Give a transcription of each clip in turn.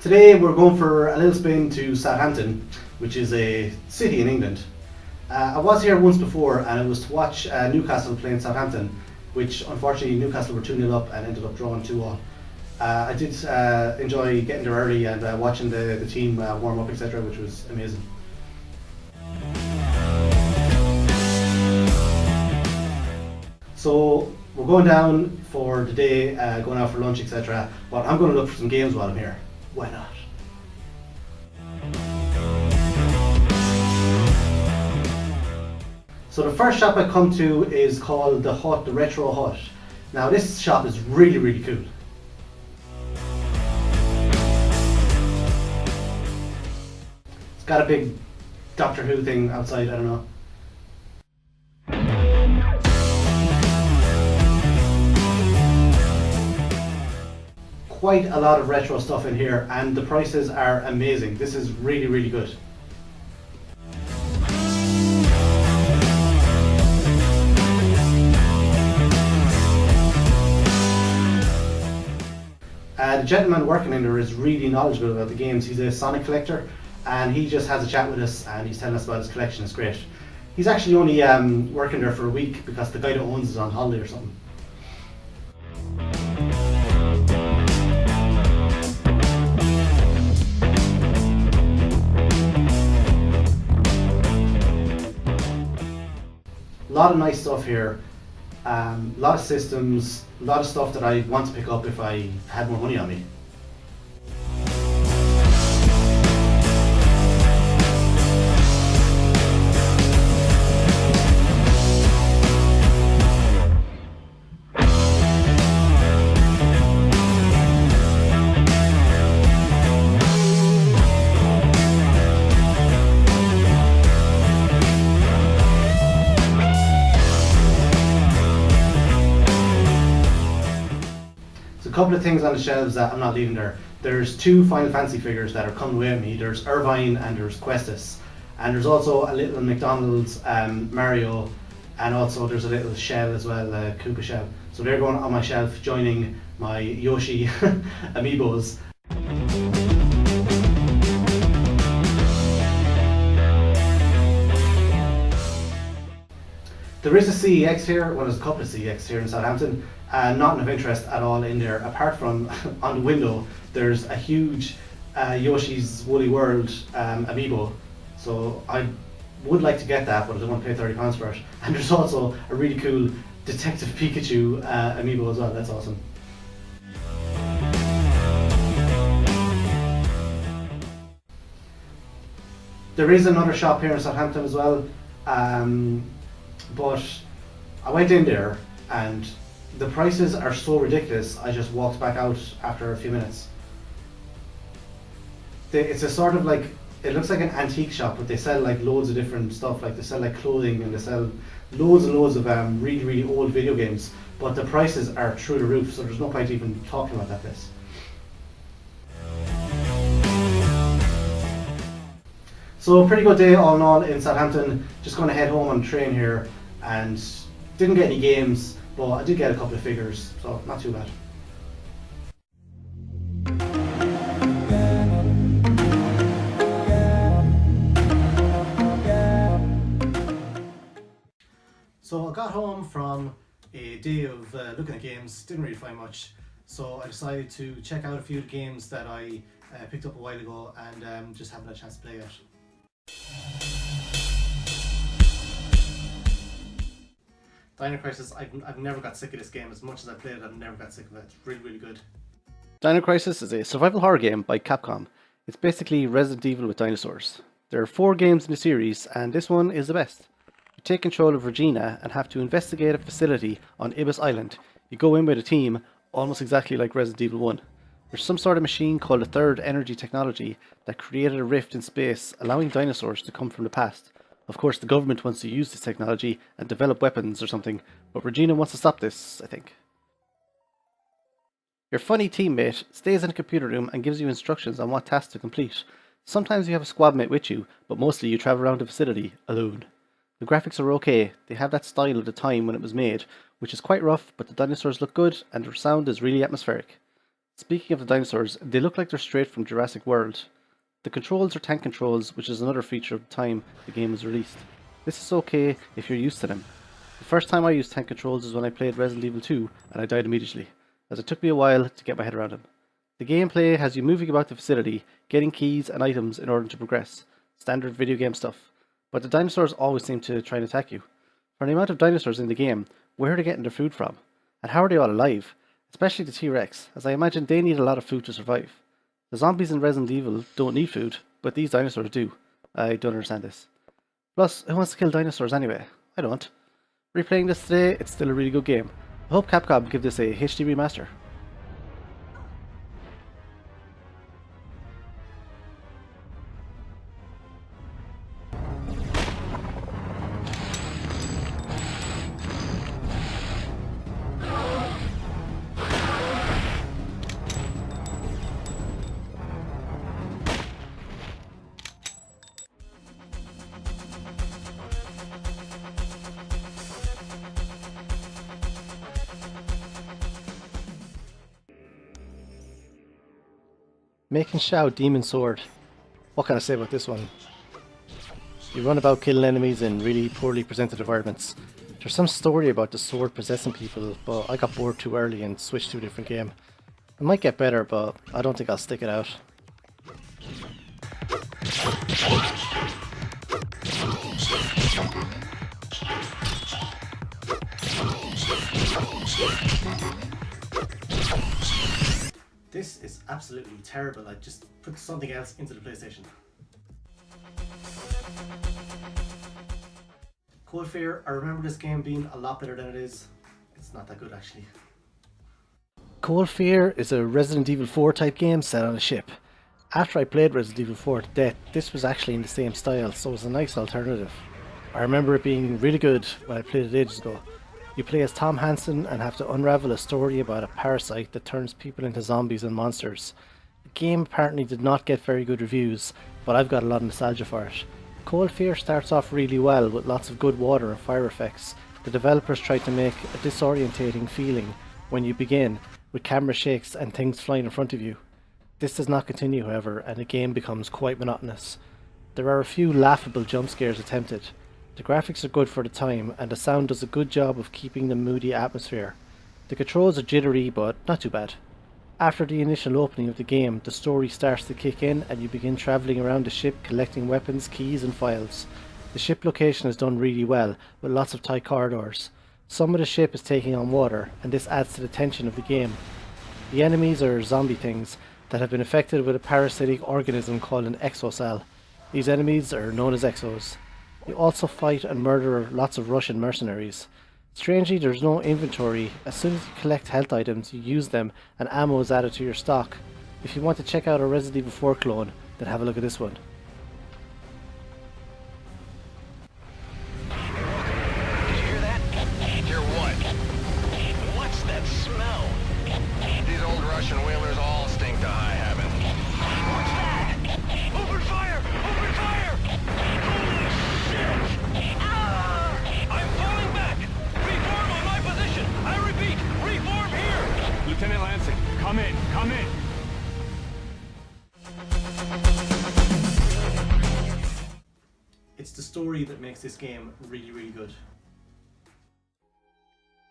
Today we're going for a little spin to Southampton, which is a city in England. I was here once before and it was to watch Newcastle playing Southampton, which unfortunately Newcastle were 2-0 up and ended up drawing 2-2. I did enjoy getting there early and watching the team warm up, etc., which was amazing. So we're going down for the day, going out for lunch, etc. But I'm going to look for some games while I'm here. Why not? So the first shop I come to is called the Hut, the Retro Hut. Now this shop is really cool. It's got a big Doctor Who thing outside, I don't know. Quite a lot of retro stuff in here and the prices are amazing. This is really good. The gentleman working in there is really knowledgeable about the games. He's a Sonic collector and he just has a chat with us and he's telling us about his collection. It's great. He's actually only working there for a week because the guy that owns it is on holiday or something. A lot of nice stuff here, a lot of systems, a lot of stuff that I want to pick up if I had more money on me. A couple of things on the shelves that I'm not leaving there. There's two Final Fantasy figures that are coming with me. There's Irvine and there's Questus. And there's also a little McDonald's Mario, and also there's a little shell as well, a Koopa shell. So they're going on my shelf, joining my Yoshi amiibos. There is a CEX here, well there's a couple of CEX here in Southampton, and nothing of interest at all in there, apart from on the window there's a huge Yoshi's Woolly World amiibo. So I would like to get that, but I don't want to pay £30 for it. And there's also a really cool Detective Pikachu amiibo as well, that's awesome. There is another shop here in Southampton as well. But I went in there and the prices are so ridiculous, I just walked back out after a few minutes. It's a sort of like, it looks like an antique shop, but they sell like loads of different stuff, like they sell like clothing and they sell loads and loads of really old video games, but the prices are through the roof, so there's no point even talking about that place. So a pretty good day all in all in Southampton. Just going to head home on the train here and didn't get any games, but I did get a couple of figures, so not too bad. So I got home from a day of looking at games, didn't really find much, so I decided to check out a few games that I picked up a while ago and just haven't had a chance to play yet. Dino Crisis, I've never got sick of this game. As much as I played it, I've never got sick of it. It's really good. Dino Crisis is a survival horror game by Capcom. It's basically Resident Evil with dinosaurs. There are 4 games in the series, and this one is the best. You take control of Regina and have to investigate a facility on Ibis Island. You go in with a team, almost exactly like Resident Evil 1. There's some sort of machine called the Third Energy Technology that created a rift in space, allowing dinosaurs to come from the past. Of course, the government wants to use this technology and develop weapons or something, but Regina wants to stop this, I think. Your funny teammate stays in a computer room and gives you instructions on what tasks to complete. Sometimes you have a squad mate with you, but mostly you travel around the facility alone. The graphics are okay, they have that style of the time when it was made, which is quite rough, but the dinosaurs look good and the sound is really atmospheric. Speaking of the dinosaurs, they look like they're straight from Jurassic World. The controls are tank controls, which is another feature of the time the game was released. This is okay if you're used to them. The first time I used tank controls is when I played Resident Evil 2 and I died immediately, as it took me a while to get my head around them. The gameplay has you moving about the facility, getting keys and items in order to progress. Standard video game stuff. But the dinosaurs always seem to try and attack you. For the amount of dinosaurs in the game, where are they getting their food from? And how are they all alive? Especially the T-Rex, as I imagine they need a lot of food to survive. The zombies in Resident Evil don't need food, but these dinosaurs do. I don't understand this. Plus, who wants to kill dinosaurs anyway? I don't. Replaying this today, it's still a really good game. I hope Capcom give this a HD remaster. Making Shao Demon Sword. What can I say about this one? You run about killing enemies in really poorly presented environments. There's some story about the sword possessing people, but I got bored too early and switched to a different game. It might get better, but I don't think I'll stick it out. This is absolutely terrible. I just put something else into the PlayStation. Cold Fear, I remember this game being a lot better than it is. It's not that good actually. Gull Payne is a Resident Evil 4 type game set on a ship. After I played Resident Evil 4 to death, this was actually in the same style, so it was a nice alternative. I remember it being really good when I played it ages ago. You play as Tom Hansen and have to unravel a story about a parasite that turns people into zombies and monsters. The game apparently did not get very good reviews, but I've got a lot of nostalgia for it. Cold Fear starts off really well with lots of good water and fire effects. The developers tried to make a disorientating feeling when you begin, with camera shakes and things flying in front of you. This does not continue, however, and the game becomes quite monotonous. There are a few laughable jump scares attempted. The graphics are good for the time, and the sound does a good job of keeping the moody atmosphere. The controls are jittery, but not too bad. After the initial opening of the game, the story starts to kick in and you begin travelling around the ship collecting weapons, keys and files. The ship location is done really well, with lots of tight corridors. Some of the ship is taking on water, and this adds to the tension of the game. The enemies are zombie things that have been affected with a parasitic organism called an exocell. These enemies are known as exos. You also fight and murder lots of Russian mercenaries. Strangely, there's no inventory. As soon as you collect health items, you use them and ammo is added to your stock. If you want to check out a Resident Evil 4 clone, then have a look at this one. Did you hear that? Hear what? What's that smell? These old Russian whalers all stink to high heaven. What's that? Open fire! Open fire! Holy shit! Ah! I'm falling back! Reform on my position! I repeat, reform here! Lieutenant Lansing, come in, come in! It's the story that makes this game really, really good.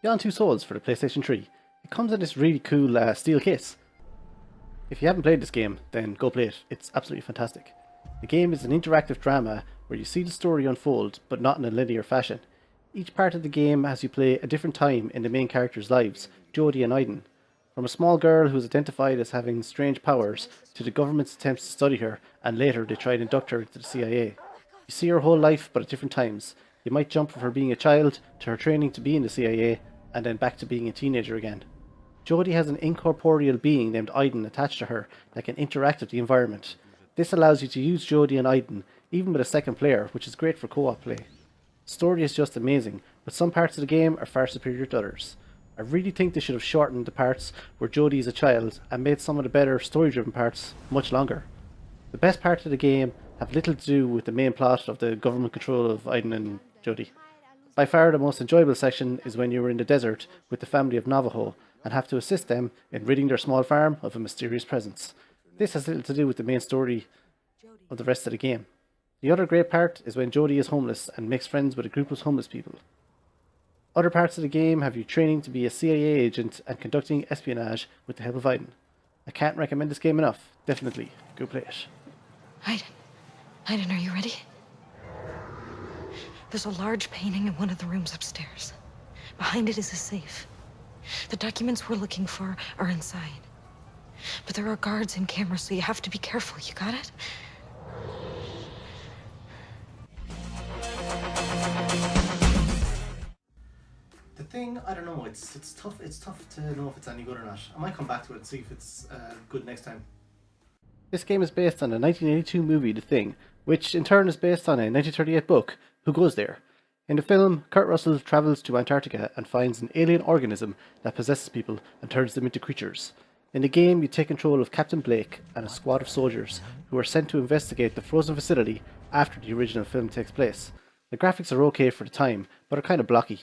Beyond Two Souls for the PlayStation 3. It comes in this really cool steel case. If you haven't played this game, then go play it. It's absolutely fantastic. The game is an interactive drama where you see the story unfold, but not in a linear fashion. Each part of the game has you play a different time in the main characters' lives, Jodie and Odin. From a small girl who is identified as having strange powers, to the government's attempts to study her, and later they try to induct her into the CIA. You see her whole life, but at different times. You might jump from her being a child, to her training to be in the CIA, and then back to being a teenager again. Jodie has an incorporeal being named Odin attached to her that can interact with the environment. This allows you to use Jodie and Odin, even with a second player, which is great for co-op play. The story is just amazing, but some parts of the game are far superior to others. I really think they should have shortened the parts where Jodie is a child and made some of the better story-driven parts much longer. The best parts of the game have little to do with the main plot of the government control of Odin and Jodie. By far the most enjoyable section is when you were in the desert with the family of Navajo and have to assist them in ridding their small farm of a mysterious presence. This has little to do with the main story of the rest of the game. The other great part is when Jodie is homeless and makes friends with a group of homeless people. Other parts of the game have you training to be a CIA agent and conducting espionage with the help of Odin. I can't recommend this game enough. Definitely, go play it. Odin, are you ready? There's a large painting in one of the rooms upstairs. Behind it is a safe. The documents we're looking for are inside. But there are guards and cameras, so you have to be careful. You got it? The thing, I don't know, it's tough to know if it's any good or not. I might come back to it and see if it's good next time. This game is based on a 1982 movie, The Thing, which in turn is based on a 1938 book, Who Goes There? In the film, Kurt Russell travels to Antarctica and finds an alien organism that possesses people and turns them into creatures. In the game, you take control of Captain Blake and a squad of soldiers who are sent to investigate the frozen facility after the original film takes place. The graphics are okay for the time, but are kind of blocky.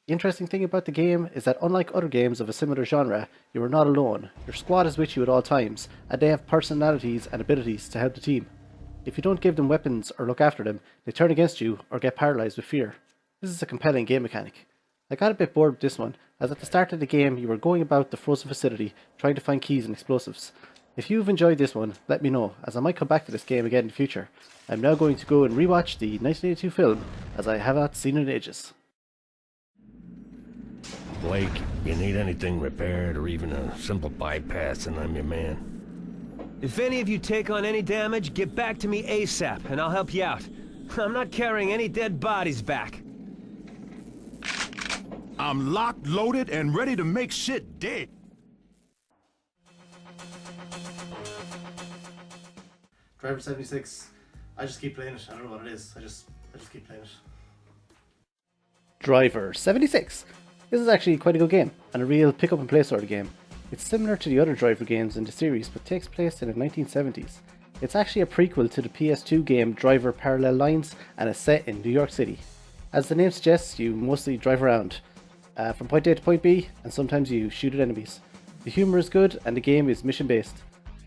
The interesting thing about the game is that unlike other games of a similar genre, you are not alone. Your squad is with you at all times, and they have personalities and abilities to help the team. If you don't give them weapons or look after them, they turn against you or get paralysed with fear. This is a compelling game mechanic. I got a bit bored with this one, as at the start of the game you were going about the frozen facility trying to find keys and explosives. If you've enjoyed this one, let me know, as I might come back to this game again in the future. I'm now going to go and rewatch the 1982 film, as I have not seen it in ages. Blake, you need anything repaired or even a simple bypass, and I'm your man. If any of you take on any damage, get back to me ASAP, and I'll help you out. I'm not carrying any dead bodies back. I'm locked, loaded, and ready to make shit dead. Driver 76, I just keep playing it. I don't know what it is. I just keep playing it. Driver 76. This is actually quite a good game, and a real pick up and play sort of game. It's similar to the other Driver games in the series, but takes place in the 1970s. It's actually a prequel to the PS2 game Driver Parallel Lines, and is set in New York City. As the name suggests, you mostly drive around from point A to point B, and sometimes you shoot at enemies. The humour is good, and the game is mission based.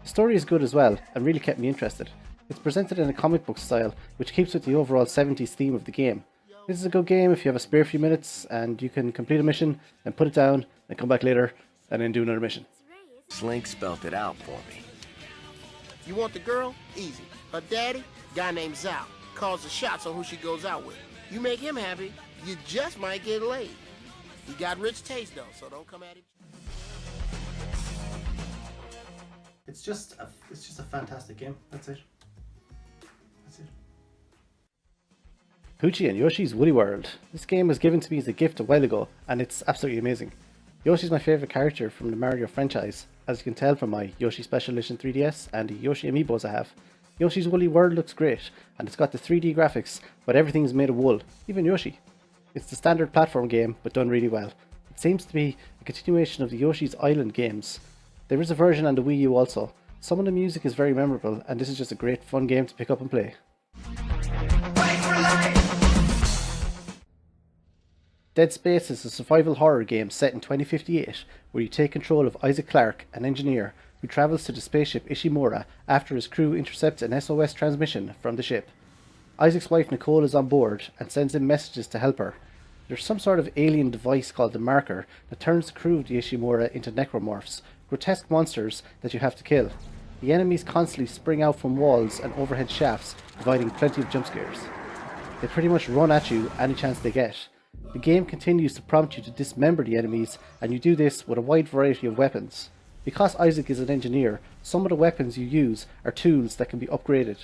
The story is good as well, and really kept me interested. It's presented in a comic book style, which keeps with the overall 70s theme of the game. This is a good game if you have a spare few minutes and you can complete a mission and put it down and come back later and then do another mission. Slink spelt it out for me. You want the girl? Easy. Her daddy? Guy named Zhao. Calls the shots on who she goes out with. You make him happy, you just might get laid. He got rich taste though, so don't come at it. It's just a fantastic game. That's it. Poochie and Yoshi's Woolly World. This game was given to me as a gift a while ago, and it's absolutely amazing. Yoshi's my favourite character from the Mario franchise, as you can tell from my Yoshi Special Edition 3DS and the Yoshi amiibos I have. Yoshi's Woolly World looks great, and it's got the 3D graphics, but everything's made of wool, even Yoshi. It's the standard platform game, but done really well. It seems to be a continuation of the Yoshi's Island games. There is a version on the Wii U also. Some of the music is very memorable, and this is just a great fun game to pick up and play. Dead Space is a survival horror game set in 2058, where you take control of Isaac Clarke, an engineer who travels to the spaceship Ishimura after his crew intercepts an SOS transmission from the ship. Isaac's wife Nicole is on board and sends him messages to help her. There's some sort of alien device called the Marker that turns the crew of the Ishimura into necromorphs, grotesque monsters that you have to kill. The enemies constantly spring out from walls and overhead shafts, providing plenty of jump scares. They pretty much run at you any chance they get. The game continues to prompt you to dismember the enemies, and you do this with a wide variety of weapons. Because Isaac is an engineer, some of the weapons you use are tools that can be upgraded.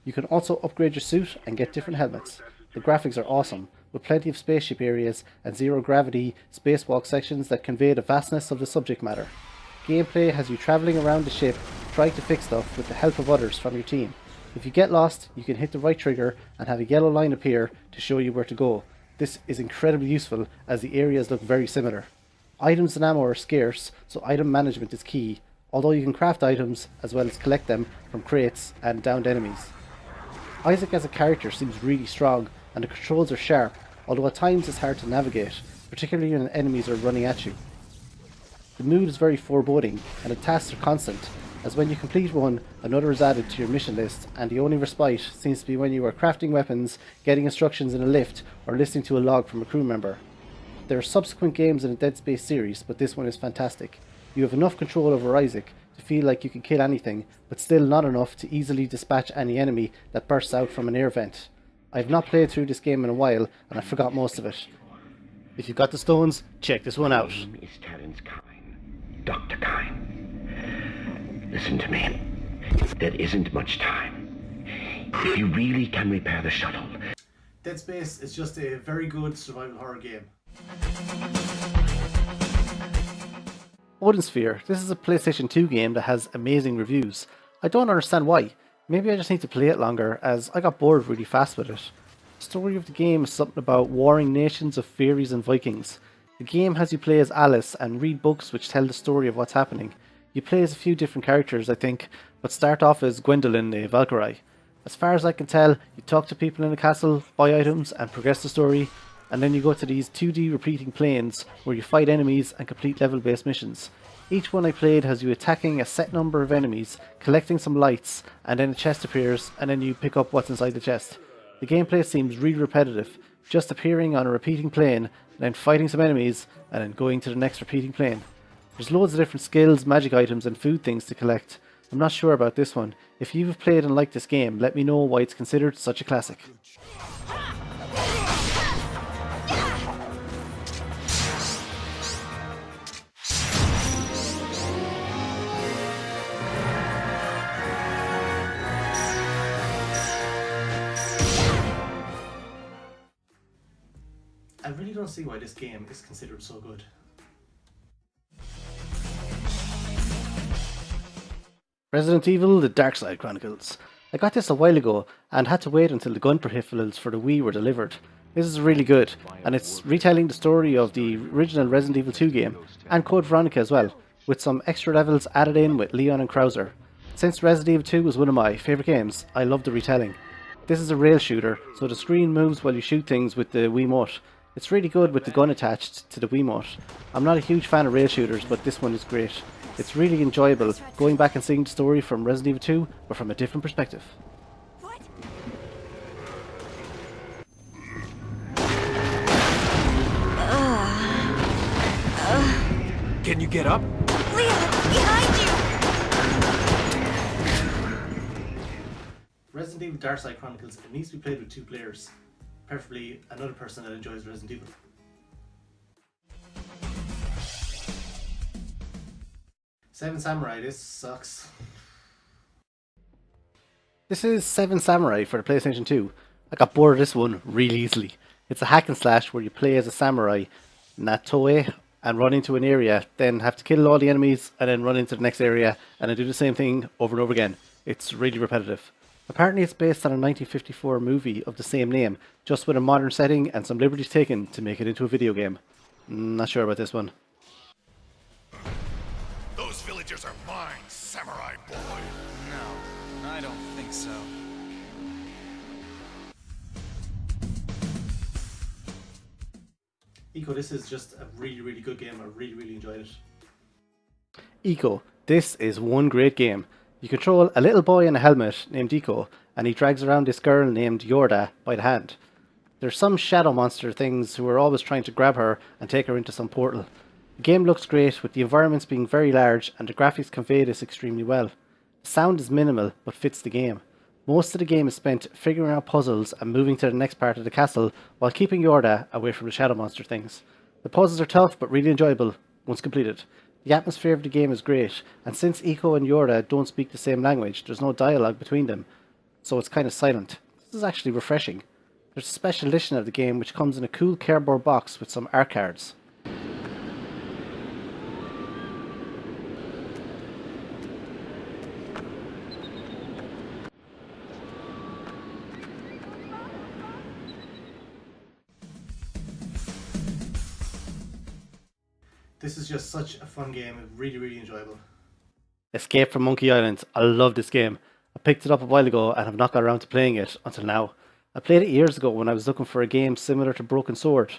You can also upgrade your suit and get different helmets. The graphics are awesome, with plenty of spaceship areas and zero-gravity spacewalk sections that convey the vastness of the subject matter. Gameplay has you travelling around the ship, trying to fix stuff with the help of others from your team. If you get lost, you can hit the right trigger and have a yellow line appear to show you where to go. This is incredibly useful as the areas look very similar. Items and ammo are scarce, so item management is key, although you can craft items as well as collect them from crates and downed enemies. Isaac as a character seems really strong, and the controls are sharp, although at times it's hard to navigate, particularly when enemies are running at you. The mood is very foreboding, and the tasks are constant, as when you complete one, another is added to your mission list, and the only respite seems to be when you are crafting weapons, getting instructions in a lift, or listening to a log from a crew member. There are subsequent games in the Dead Space series, but this one is fantastic. You have enough control over Isaac to feel like you can kill anything, but still not enough to easily dispatch any enemy that bursts out from an air vent. I have not played through this game in a while, and I forgot most of it. If you've got the stones, check this one out. My name is Terence Kyne. Dr. Kyne. Listen to me. There isn't much time. If you really can repair the shuttle... Dead Space is just a very good survival horror game. Odin Sphere. This is a PlayStation 2 game that has amazing reviews. I don't understand why. Maybe I just need to play it longer, as I got bored really fast with it. The story of the game is something about warring nations of fairies and Vikings. The game has you play as Alice and read books which tell the story of what's happening. You play as a few different characters, I think, but start off as Gwendolyn, a Valkyrie. As far as I can tell, you talk to people in the castle, buy items and progress the story, and then you go to these 2D repeating planes where you fight enemies and complete level based missions. Each one I played has you attacking a set number of enemies, collecting some lights, and then a chest appears and then you pick up what's inside the chest. The gameplay seems really repetitive, just appearing on a repeating plane, then fighting some enemies, and then going to the next repeating plane. There's loads of different skills, magic items and food things to collect. I'm not sure about this one. If you've played and liked this game, let me know why it's considered such a classic. I really don't see why this game is considered so good. Resident Evil: The Darkside Chronicles. I got this a while ago and had to wait until the gun peripherals for the Wii were delivered. This is really good, and it's retelling the story of the original Resident Evil 2 game, and Code Veronica as well, with some extra levels added in with Leon and Krauser. Since Resident Evil 2 was one of my favourite games, I love the retelling. This is a rail shooter, so the screen moves while you shoot things with the Wiimote. It's really good with the gun attached to the Wiimote. I'm not a huge fan of rail shooters, but this one is great. It's really enjoyable, going back and seeing the story from Resident Evil 2, but from a different perspective. What? Can you get up? Leon, behind you! Resident Evil Darkside Chronicles, it needs to be played with 2 players. Preferably another person that enjoys Resident Evil. Seven Samurai, this sucks. This is Seven Samurai for the PlayStation 2. I got bored of this one really easily. It's a hack and slash where you play as a samurai, Natoe, and run into an area, then have to kill all the enemies, and then run into the next area, and then do the same thing over and over again. It's really repetitive. Apparently it's based on a 1954 movie of the same name, just with a modern setting and some liberties taken to make it into a video game. Not sure about this one. Those villagers are mine, samurai boy. No, I don't think so. Eco, this is just a really good game. I really enjoyed it. Eco. This is one great game. You control a little boy in a helmet named Eco, and he drags around this girl named Yorda by the hand. There's some shadow monster things who are always trying to grab her and take her into some portal. The game looks great, with the environments being very large and the graphics convey this extremely well. The sound is minimal, but fits the game. Most of the game is spent figuring out puzzles and moving to the next part of the castle, while keeping Yorda away from the shadow monster things. The puzzles are tough, but really enjoyable once completed. The atmosphere of the game is great, and since Eco and Yorda don't speak the same language, there's no dialogue between them, so it's kind of silent. This is actually refreshing. There's a special edition of the game which comes in a cool cardboard box with some art cards. This is just such a fun game, really enjoyable. Escape from Monkey Island. I love this game. I picked it up a while ago and have not got around to playing it until now. I played it years ago when I was looking for a game similar to Broken Sword.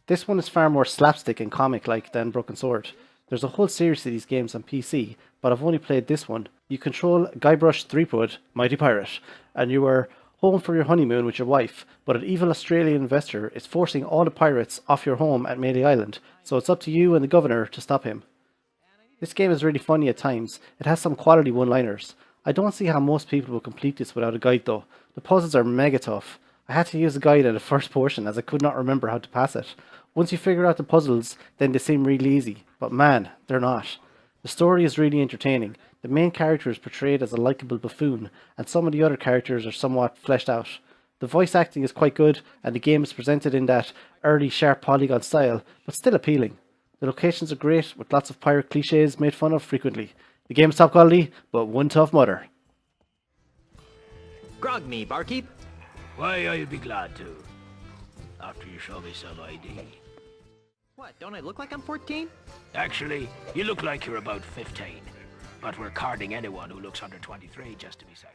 This one is far more slapstick and comic-like than Broken Sword. There's a whole series of these games on PC, but I've only played this one. You control Guybrush Threepwood, Mighty Pirate, and you are home for your honeymoon with your wife, but an evil Australian investor is forcing all the pirates off your home at Melee Island, so it's up to you and the governor to stop him. This game is really funny at times. It has some quality one-liners. I don't see how most people will complete this without a guide though. The puzzles are mega tough. I had to use a guide in the first portion as I could not remember how to pass it. Once you figure out the puzzles, then they seem really easy, but man, they're not. The story is really entertaining. The main character is portrayed as a likeable buffoon, and some of the other characters are somewhat fleshed out. The voice acting is quite good, and the game is presented in that early sharp polygon style, but still appealing. The locations are great, with lots of pirate cliches made fun of frequently. The game is top quality, but one tough mudder. Grog me, barkeep. Why, I'll be glad to. After you show me some ID. What, don't I look like I'm 14? Actually, you look like you're about 15. But we're carding anyone who looks under 23 just to be safe.